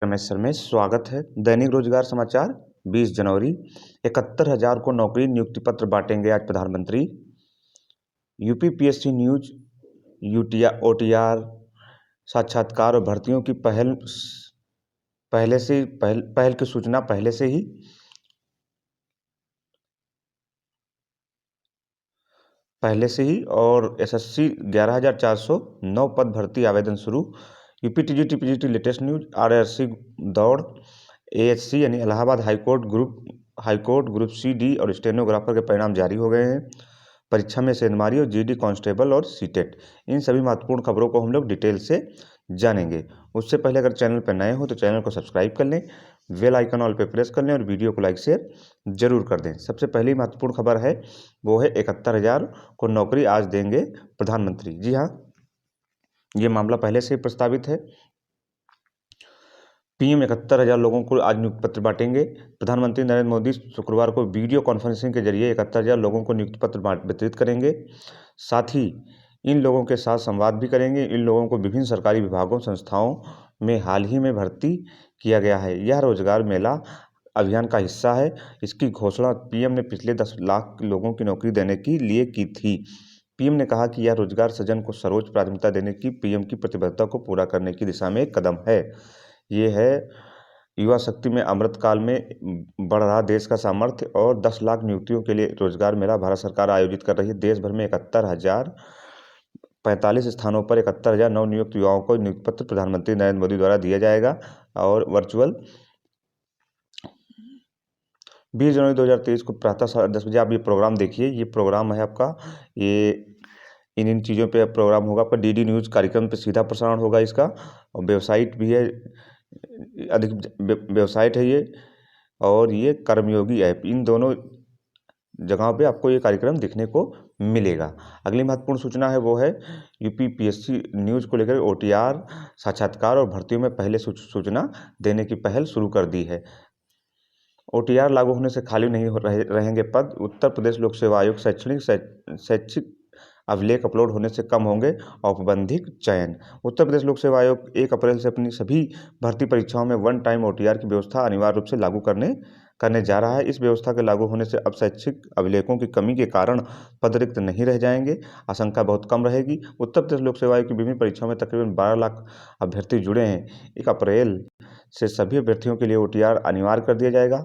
रमेश में स्वागत है। दैनिक रोजगार समाचार 20 जनवरी 71,000 को नौकरी नियुक्ति पत्र बांटेंगे आज प्रधानमंत्री। यूपीपीएससी न्यूज ओटीआर साक्षात्कार और भर्तियों की पहल की सूचना पहले से ही और एसएससी 11,409 पद भर्ती आवेदन शुरू। UPTG TPGT latest news RRC दौड़ एएचसी यानी Allahabad high court group C D और स्टेनोग्राफर के परिणाम जारी हो गए हैं। परीक्षा में सेंधमारी और जीडी कांस्टेबल और सीटेट, इन सभी महत्वपूर्ण खबरों को हम लोग डिटेल से जानेंगे। उससे पहले अगर चैनल पर नए हो तो चैनल को सब्सक्राइब कर लें, बेल आइकन ऑल पे प्रेस कर लें और वीडियो को लाइक शेयर जरूर कर दें। सबसे पहली महत्वपूर्ण खबर है वो है 71,000 को नौकरी आज देंगे प्रधानमंत्री। जी हाँ, ये मामला पहले से ही प्रस्तावित है। पीएम 71,000 लोगों को आज नियुक्ति पत्र बांटेंगे। प्रधानमंत्री नरेंद्र मोदी शुक्रवार को वीडियो कॉन्फ्रेंसिंग के जरिए 71,000 लोगों को नियुक्ति पत्र वितरित करेंगे। साथ ही इन लोगों के साथ संवाद भी करेंगे। इन लोगों को विभिन्न सरकारी विभागों संस्थाओं में हाल ही में भर्ती किया गया है। यह रोजगार मेला अभियान का हिस्सा है। इसकी घोषणा पीएम ने पिछले 10 लाख लोगों की नौकरी देने के लिए की थी। पीएम ने कहा कि यह रोजगार सृजन को सर्वोच्च प्राथमिकता देने की पीएम की प्रतिबद्धता को पूरा करने की दिशा में एक कदम है। ये है युवा शक्ति में अमृत काल में बढ़ रहा देश का सामर्थ्य और 10 लाख नियुक्तियों के लिए रोजगार मेला भारत सरकार आयोजित कर रही है। देश भर में 41,045 स्थानों पर 71,000 नवनियुक्त युवाओं को नियुक्ति पत्र प्रधानमंत्री नरेंद्र मोदी द्वारा दिया जाएगा और वर्चुअल 20 जनवरी 2023 को प्रातः 10 बजे आप ये प्रोग्राम देखिए। ये प्रोग्राम है आपका, ये इन चीज़ों पे प्रोग्राम होगा आपका। डीडी न्यूज़ कार्यक्रम पे सीधा प्रसारण होगा इसका, और वेबसाइट भी है, अधिक वेबसाइट है ये, और ये कर्मयोगी ऐप, इन दोनों जगहों पे आपको ये कार्यक्रम देखने को मिलेगा। अगली महत्वपूर्ण सूचना है वो है यूपीपीएससी न्यूज़ को लेकर ओटीआर साक्षात्कार और भर्तियों में पहले सूचना देने की पहल शुरू कर दी है। ओटीआर लागू होने से खाली नहीं रहेंगे पद। उत्तर प्रदेश लोक सेवा आयोग शैक्षिक अभिलेख अपलोड होने से कम होंगे औपबंधिक चयन। उत्तर प्रदेश लोक सेवा आयोग 1 अप्रैल से अपनी सभी भर्ती परीक्षाओं में वन टाइम ओटीआर की व्यवस्था अनिवार्य रूप से लागू करने जा रहा है। इस व्यवस्था के लागू होने से अब शैक्षिक अभिलेखों की कमी के कारण पद रिक्त नहीं रह जाएंगे, आशंका बहुत कम रहेगी। उत्तर प्रदेश लोक सेवा आयोग की विभिन्न परीक्षाओं में तकरीबन 12 लाख अभ्यर्थी जुड़े हैं। 1 अप्रैल से सभी अभ्यर्थियों के लिए ओटीआर अनिवार्य कर दिया जाएगा।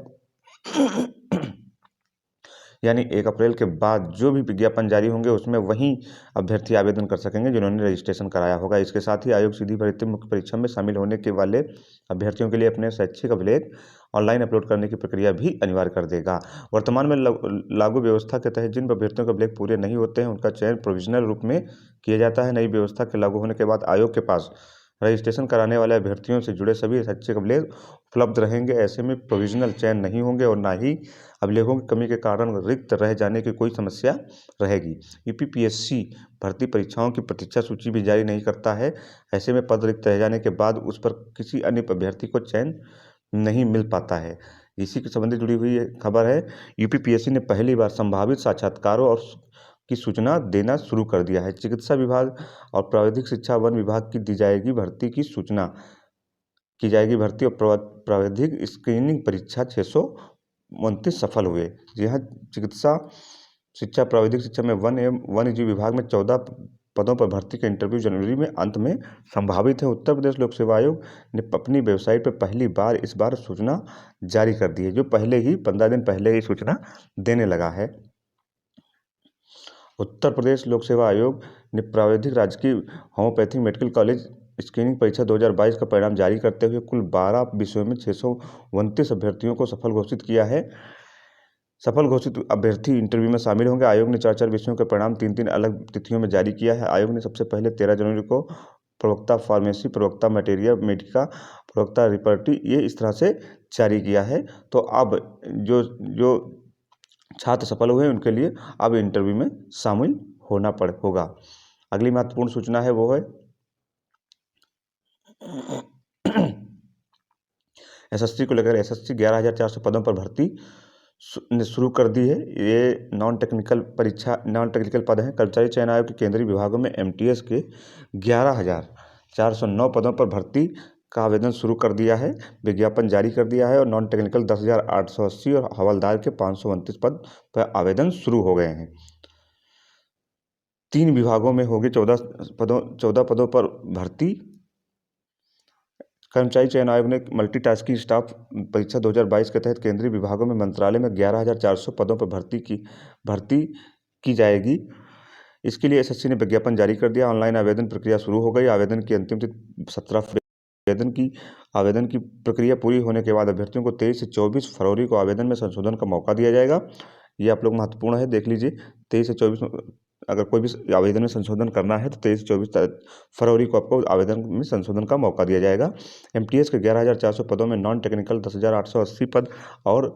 यानी 1 अप्रैल के बाद जो भी विज्ञापन जारी होंगे उसमें वहीं अभ्यर्थी आवेदन कर सकेंगे जिन्होंने रजिस्ट्रेशन कराया होगा। इसके साथ ही आयोग सीधी भर्ती मुख्य परीक्षा में शामिल होने के वाले अभ्यर्थियों के लिए अपने शैक्षिक अभिलेख ऑनलाइन अपलोड करने की प्रक्रिया भी अनिवार्य कर देगा। वर्तमान में लागू व्यवस्था के तहत जिन अभ्यर्थियों के अभिलेख पूरे नहीं होते हैं उनका चयन प्रोविजनल रूप में किया जाता है। नई व्यवस्था के लागू होने के बाद आयोग के पास रजिस्ट्रेशन कराने वाले अभ्यर्थियों से जुड़े सभी शैक्षिक अभिलेख उपलब्ध रहेंगे। ऐसे में प्रोविजनल चयन नहीं होंगे और ना ही अभिलेखों की कमी के कारण रिक्त रह जाने की कोई समस्या रहेगी। यूपीपीएससी भर्ती परीक्षाओं की प्रतीक्षा सूची भी जारी नहीं करता है। ऐसे में पद रिक्त रह जाने के बाद उस पर किसी अन्य अभ्यर्थी को चयन नहीं मिल पाता है। इसी के संबंधित जुड़ी हुई खबर है। यूपीपीएससी ने पहली बार संभावित साक्षात्कारों और की सूचना देना शुरू कर दिया है। चिकित्सा विभाग और प्राविधिक शिक्षा वन विभाग की दी जाएगी भर्ती की सूचना की जाएगी। भर्ती और प्राविधिक स्क्रीनिंग परीक्षा 629 सफल हुए। जी हाँ, चिकित्सा शिक्षा प्राविधिक शिक्षा में वन एवं वन्यजीव विभाग में 14 पदों पर भर्ती के इंटरव्यू जनवरी में अंत में संभावित है। उत्तर प्रदेश लोक सेवा आयोग ने अपनी वेबसाइट पर पहली बार इस बार सूचना जारी कर दी है, जो पहले ही 15 दिन पहले ही सूचना देने लगा है। उत्तर प्रदेश लोक सेवा आयोग ने प्राविधिक राजकीय होम्योपैथिक मेडिकल कॉलेज स्क्रीनिंग परीक्षा 2022 का परिणाम जारी करते हुए कुल 12 विषयों में 629 अभ्यर्थियों को सफल घोषित किया है। सफल घोषित अभ्यर्थी इंटरव्यू में शामिल होंगे। आयोग ने 4 विषयों के परिणाम 3 अलग तिथियों में जारी किया है। आयोग ने सबसे पहले 13 जनवरी को प्रवक्ता फार्मेसी, प्रवक्ता मटेरिया मेडिका, प्रवक्ता रिपर्टी, ये इस तरह से जारी किया है। तो अब जो छात्र सफल हुए उनके लिए अब इंटरव्यू में शामिल होगा। अगली महत्वपूर्ण सूचना है वो है एसएससी को लेकर। एसएससी 11,400 पदों पर भर्ती ने शुरू कर दी है। ये नॉन टेक्निकल पद हैं। कर्मचारी चयन आयोग के केंद्रीय विभागों में एमटीएस के 11,409 पदों पर भर्ती का आवेदन शुरू कर दिया है, विज्ञापन जारी कर दिया है और नॉन टेक्निकल 10,880 और हवलदार के 529 पद पर आवेदन शुरू हो गए हैं। 3 विभागों में होगी 14 पदों पर भर्ती। कर्मचारी चयन आयोग ने मल्टीटास्किंग स्टाफ परीक्षा 2022 के तहत केंद्रीय विभागों में मंत्रालय में 11,400 पदों पर भर्ती की जाएगी। इसके लिए एसएससी ने विज्ञापन जारी कर दिया। ऑनलाइन आवेदन प्रक्रिया शुरू हो गई। आवेदन की अंतिम तिथि 17 आवेदन की प्रक्रिया पूरी होने के बाद अभ्यर्थियों को 23 से 24 फरवरी को आवेदन में संशोधन का मौका दिया जाएगा। ये आप लोग महत्वपूर्ण है, देख लीजिए। 23 से 24 अगर कोई भी आवेदन में संशोधन करना है तो 23 से 24 फरवरी को आपको आवेदन में संशोधन का मौका दिया जाएगा। एमटीएस के 11,400 पदों में नॉन टेक्निकल 10,880 पद और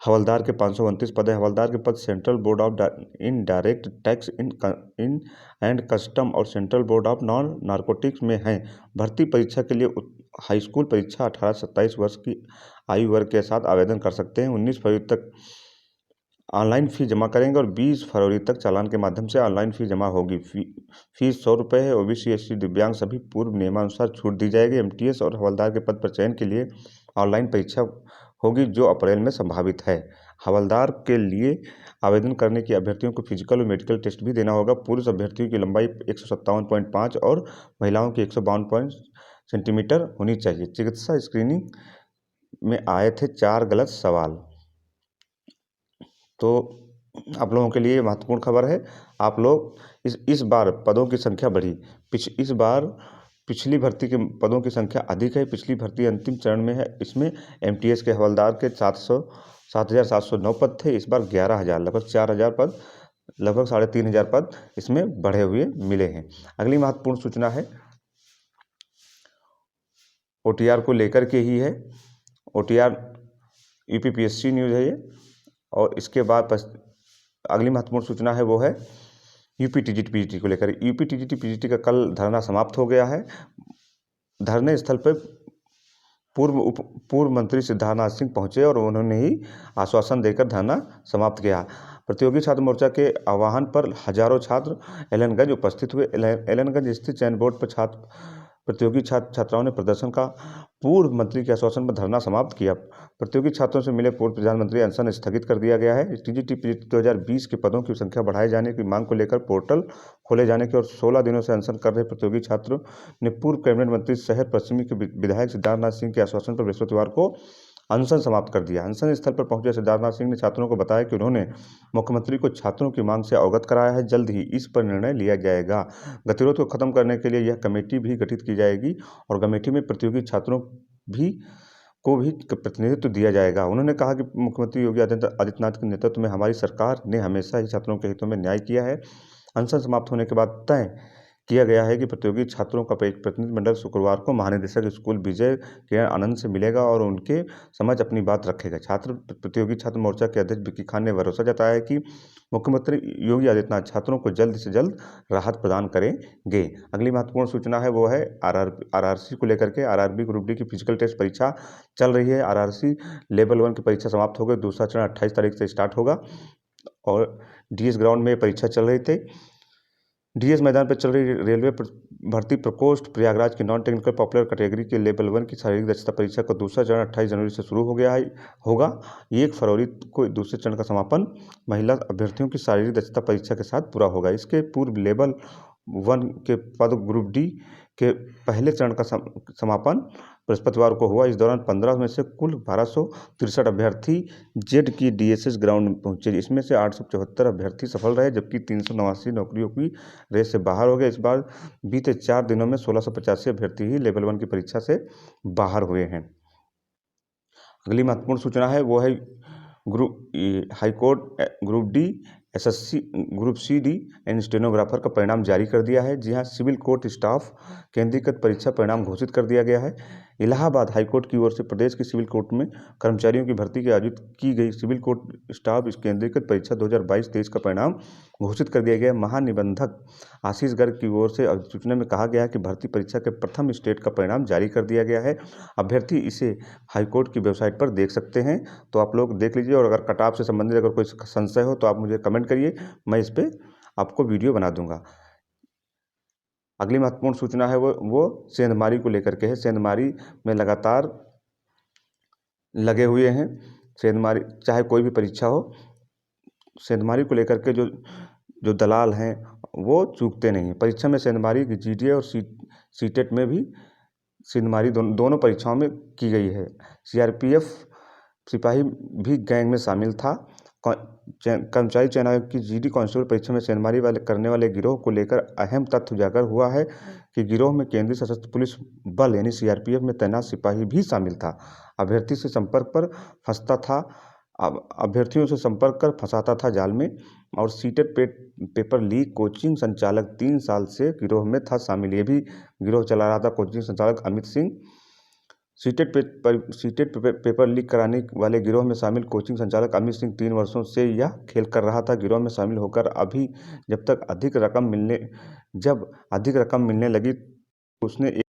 हवलदार के 529 पद है। हवलदार के पद central board of indirect tax in and custom और central board of non narcotics में हैं। भर्ती परीक्षा के लिए हाई स्कूल परीक्षा 18 से 27 वर्ष की आयु वर्ग के साथ आवेदन कर सकते हैं। 19 फरवरी तक ऑनलाइन फीस जमा करेंगे और 20 फरवरी तक चालान के माध्यम से ऑनलाइन फीस जमा होगी। फीस 100 रुपये है। ओबीसी एससी दिव्यांग सभी पूर्व नियमानुसार छूट दी जाएगी। एमटीएस और हवलदार के पद पर चयन के लिए ऑनलाइन परीक्षा होगी जो अप्रैल में संभावित है। हवलदार के लिए आवेदन करने की अभ्यर्थियों को फिजिकल और मेडिकल टेस्ट भी देना होगा। पुरुष अभ्यर्थियों की लंबाई 157.5 और महिलाओं की 152 सेंटीमीटर होनी चाहिए। चिकित्सा स्क्रीनिंग में आए थे 4 गलत सवाल, तो आप लोगों के लिए महत्वपूर्ण खबर है। आप लोग इस बार पदों की संख्या बढ़ी। इस बार पिछली भर्ती के पदों की संख्या अधिक है। पिछली भर्ती अंतिम चरण में है। इसमें एमटीएस के हवलदार के 7,709 पद थे। इस बार 11,000 लगभग 4,000 पद, लगभग 3,500 पद इसमें बढ़े हुए मिले हैं। अगली महत्वपूर्ण सूचना है ओटीआर को लेकर के ही है। ओटीआर यूपीपीएससी न्यूज़ है ये। और इसके बाद अगली महत्वपूर्ण सूचना है वो है यूपी टीजीटी पीजीटी को लेकर। यूपी टीजीटी पीजीटी का कल धरना समाप्त हो गया है। धरने स्थल पर पूर्व मंत्री सिद्धार्थनाथ सिंह पहुंचे और उन्होंने ही आश्वासन देकर धरना समाप्त किया। प्रतियोगी छात्र मोर्चा के आह्वान पर हजारों छात्र एलनगंज उपस्थित हुए। एलनगंज स्थित चयन बोर्ड पर प्रतियोगी छात्राओं ने प्रदर्शन का पूर्व मंत्री के आश्वासन पर धरना समाप्त किया। प्रतियोगी छात्रों से मिले पूर्व प्रधानमंत्री अनशन स्थगित कर दिया गया है। टीजीटी पीजीटी 2020 के पदों की संख्या बढ़ाए जाने की मांग को लेकर पोर्टल खोले जाने की और 16 दिनों से अनशन कर रहे प्रतियोगी छात्रों ने पूर्व कैबिनेट मंत्री शहर पश्चिमी के विधायक सिद्धार्थनाथ सिंह के आश्वासन पर बृहस्पतिवार को अनशन समाप्त कर दिया। अनशन स्थल पर पहुंचे सिद्धार्थनाथ सिंह ने छात्रों को बताया कि उन्होंने मुख्यमंत्री को छात्रों की मांग से अवगत कराया है। जल्द ही इस पर निर्णय लिया जाएगा। गतिरोध को खत्म करने के लिए यह कमेटी भी गठित की जाएगी और कमेटी में प्रतियोगी छात्रों को भी प्रतिनिधित्व दिया जाएगा। उन्होंने कहा कि मुख्यमंत्री योगी आदित्यनाथ के नेतृत्व में हमारी सरकार ने हमेशा ही छात्रों के हितों में न्याय किया है। अनशन समाप्त होने के बाद तय किया गया है कि प्रतियोगी छात्रों का एक प्रतिनिधिमंडल शुक्रवार को महानिदेशक स्कूल विजय किरण आनंद से मिलेगा और उनके समझ अपनी बात रखेगा। प्रतियोगी छात्र मोर्चा के अध्यक्ष विक्की खान ने भरोसा जताया है कि मुख्यमंत्री योगी आदित्यनाथ छात्रों को जल्द से जल्द राहत प्रदान करेंगे। अगली महत्वपूर्ण सूचना है वो है आरआरसी को लेकर के। आरआरबी ग्रुप डी की फिजिकल टेस्ट परीक्षा चल रही है। आरआरसी लेवल 1 की परीक्षा समाप्त हो गई। दूसरा चरण 28 तारीख से स्टार्ट होगा और डीएस ग्राउंड में परीक्षा चल रही थी। डीएस मैदान पर चल रही रेलवे भर्ती प्रकोष्ठ प्रयागराज की नॉन टेक्निकल पॉपुलर कैटेगरी के लेवल 1 की शारीरिक दक्षता परीक्षा का दूसरा चरण 28 जनवरी से शुरू हो गया होगा। 1 फरवरी को दूसरे चरण का समापन महिला अभ्यर्थियों की शारीरिक दक्षता परीक्षा के साथ पूरा होगा। इसके पूर्व लेवल 1 के पद ग्रुप डी के पहले चरण का समापन बृहस्पतिवार को हुआ। इस दौरान 15 में से कुल 1263 अभ्यर्थी जेड की डीएसएस ग्राउंड में पहुंचे। इसमें से 874 अभ्यर्थी सफल रहे जबकि 389 नौकरियों की रेस से बाहर हो गए। इस बार बीते 4 दिनों में 1685 अभ्यर्थी ही लेवल 1 की परीक्षा से बाहर हुए हैं। अगली महत्वपूर्ण सूचना है वो है high court group D SSC group C D and stenographer का परिणाम जारी कर दिया है। जी हाँ, सिविल कोर्ट स्टाफ केंद्रीकृत परीक्षा परिणाम घोषित कर दिया गया है। इलाहाबाद हाईकोर्ट की ओर से प्रदेश की सिविल कोर्ट में कर्मचारियों की भर्ती के आयोजित की गई सिविल कोर्ट स्टाफ केंद्रीकृत परीक्षा 2022-23 का परिणाम घोषित कर दिया गया। महानिबंधक आशीष गर्ग की ओर से अधिसूचना में कहा गया है कि भर्ती परीक्षा के प्रथम स्टेट का परिणाम जारी कर दिया गया है। अभ्यर्थी इसे हाईकोर्ट की वेबसाइट पर देख सकते हैं, तो आप लोग देख लीजिए। और अगर कट-ऑफ से संबंधित अगर कोई संशय हो तो आप मुझे कमेंट करिए, मैं इस पर आपको वीडियो बना दूंगा। अगली महत्वपूर्ण सूचना है वो सेंधमारी को लेकर के है। सेंधमारी में लगातार लगे हुए हैं। सेंधमारी चाहे कोई भी परीक्षा हो, सेंधमारी को लेकर के जो दलाल हैं वो चूकते नहीं हैं। परीक्षा में सेंधमारी की जीडीए और सीटेट में भी सेंधमारी दोनों परीक्षाओं में की गई है। सीआरपीएफ सिपाही भी गैंग में शामिल था। कर्मचारी चयन आयोग की जीडी कांस्टेबल परीक्षा में सेंधमारी करने वाले गिरोह को लेकर अहम तथ्य उजागर हुआ है कि गिरोह में केंद्रीय सशस्त्र पुलिस बल यानी सीआरपीएफ में तैनात सिपाही भी शामिल था। अभ्यर्थियों से संपर्क कर फंसाता था जाल में। और सीटेट पेपर लीक कोचिंग संचालक 3 साल से गिरोह में था शामिल। ये भी गिरोह चला रहा था कोचिंग संचालक Amit Singh. CTET paper leak कराने वाले गिरोह में शामिल कोचिंग संचालक अमित सिंह 3 वर्षों से यह खेल कर रहा था। गिरोह में शामिल होकर अभी जब अधिक रकम मिलने लगी तो उसने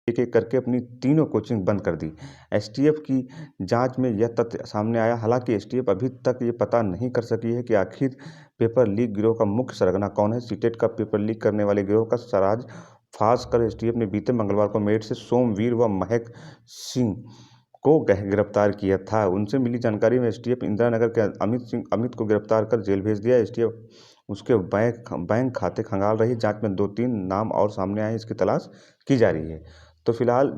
एक एक करके अपनी तीनों कोचिंग बंद कर दी। एसटीएफ की जांच में यह तथ्य सामने आया। हालांकि एसटीएफ अभी तक ये पता नहीं कर सकी है कि आखिर पेपर लीक गिरोह का मुख्य सरगना कौन है। सीटेट का पेपर लीक करने वाले गिरोह का राज फांस कर एसटीएफ ने बीते मंगलवार को मेरठ से सोमवीर व महक सिंह को गिरफ्तार किया था। उनसे मिली जानकारी में एसटीएफ इंदिरा नगर के अमित को गिरफ्तार कर जेल भेज दिया। एसटीएफ उसके बैंक खाते खंगाल रही। जांच में 2-3 नाम और सामने आए, इसकी तलाश की जा रही है। तो फिलहाल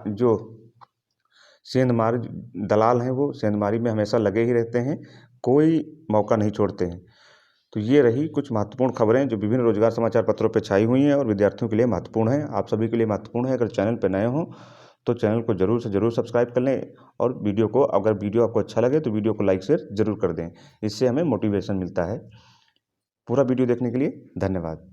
जो सेंधमारी दलाल हैं वो सेंधमारी में हमेशा लगे ही रहते हैं, कोई मौका नहीं छोड़ते हैं। तो ये रही कुछ महत्वपूर्ण खबरें जो विभिन्न रोजगार समाचार पत्रों पर छाई हुई हैं और विद्यार्थियों के लिए महत्वपूर्ण है। आप सभी के लिए महत्वपूर्ण है। अगर चैनल पर नए हों तो चैनल को जरूर से जरूर सब्सक्राइब कर लें और अगर वीडियो आपको अच्छा लगे तो वीडियो को लाइक शेयर जरूर कर दें। इससे हमें मोटिवेशन मिलता है। पूरा वीडियो देखने के लिए धन्यवाद।